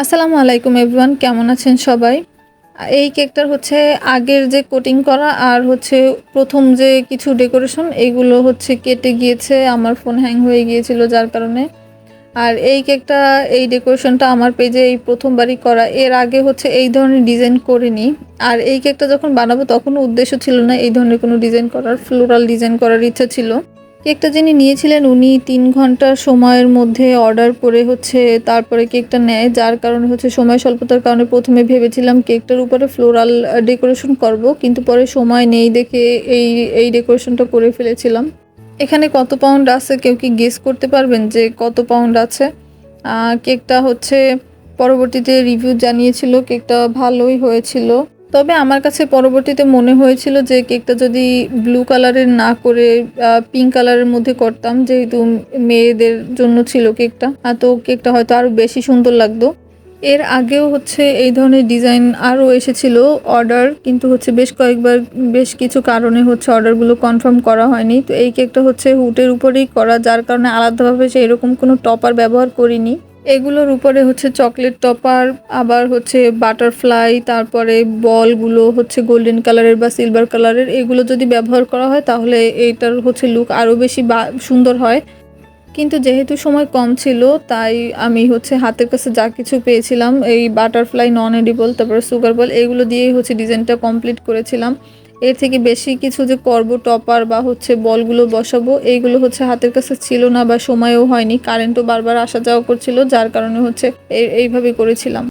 আসসালামু আলাইকুম এভরিওয়ান, কেমন আছেন সবাই? এই কেকটার হচ্ছে আগের যে কোটিং করা আর হচ্ছে প্রথম যে কিছু ডেকোরেশন এগুলো হচ্ছে কেটে গিয়েছে, আমার ফোন হ্যাং হয়ে গিয়েছিল যার কারণে। আর এই কেকটা এই ডেকোরেশনটা আমার পেজে এই প্রথমবারই করা, এর আগে হচ্ছে এই ধরনের ডিজাইন করিনি। আর এই কেকটা যখন বানাবো তখনও উদ্দেশ্য ছিল না এই ধরনের কোনো ডিজাইন করার, ফ্লোরাল ডিজাইন করার ইচ্ছা ছিল। কেকটা যিনি নিয়েছিলেন উনি 3 ঘন্টা সময়ের মধ্যে অর্ডার করে হচ্ছে তারপরে কেকটা নেয়, যার কারণে হচ্ছে সময় স্বল্পতার কারণে প্রথমে ভেবেছিলাম কেকটার উপরে ফ্লোরাল ডেকোরেশন করব, কিন্তু পরে সময় নেই দেখে এই এই ডেকোরেশনটা করে ফেলেছিলাম। এখানে কত পাউন্ড আছে কেউ কি গেস করতে পারবেন যে কত পাউন্ড আছে? কেকটা হচ্ছে পরবর্তীতে রিভিউ জানিয়েছিল কেকটা ভালোই হয়েছিল, তবে আমার কাছে পরবর্তীতে মনে হয়েছিল যে কেকটা যদি ব্লু কালারের না করে পিঙ্ক কালারের মধ্যে করতাম, যেহেতু মেয়েদের জন্য ছিল কেকটা, তো কেকটা হয়তো আরও বেশি সুন্দর লাগতো। এর আগেও হচ্ছে এই ধরনের ডিজাইন আরও এসেছিল অর্ডার, কিন্তু হচ্ছে বেশ কয়েকবার বেশ কিছু কারণে হচ্ছে অর্ডারগুলো কনফার্ম করা হয়নি। তো এই কেকটা হচ্ছে হুটের উপরেই করা, যার কারণে আলাদাভাবে সেরকম কোনো টপার ব্যবহার করিনি। এগুলোর উপরে হচ্ছে চকলেট টপার, আবার হচ্ছে বাটারফ্লাই, তারপরে বলগুলো হচ্ছে গোল্ডেন কালারের বা সিলভার কালারের, এগুলো যদি ব্যবহার করা হয় তাহলে এইটার হচ্ছে লুক আরও বেশি সুন্দর হয়। কিন্তু যেহেতু সময় কম ছিল তাই আমি হচ্ছে হাতের কাছে যা কিছু পেয়েছিলাম, এই বাটারফ্লাই, নন এডিবল, তারপরে সুগার বল, এগুলো দিয়েই হচ্ছে ডিজাইনটা কমপ্লিট করেছিলাম। এর থেকে বেশি কিছু যে করব টপার বা হচ্ছে বলগুলো বসাবো, এইগুলো হচ্ছে হাতের কাছে ছিল না বা সময়ও হয়নি, কারেন্টও বারবার আসা যাওয়া করছিল, যার কারণে হচ্ছে এইভাবে করেছিলাম।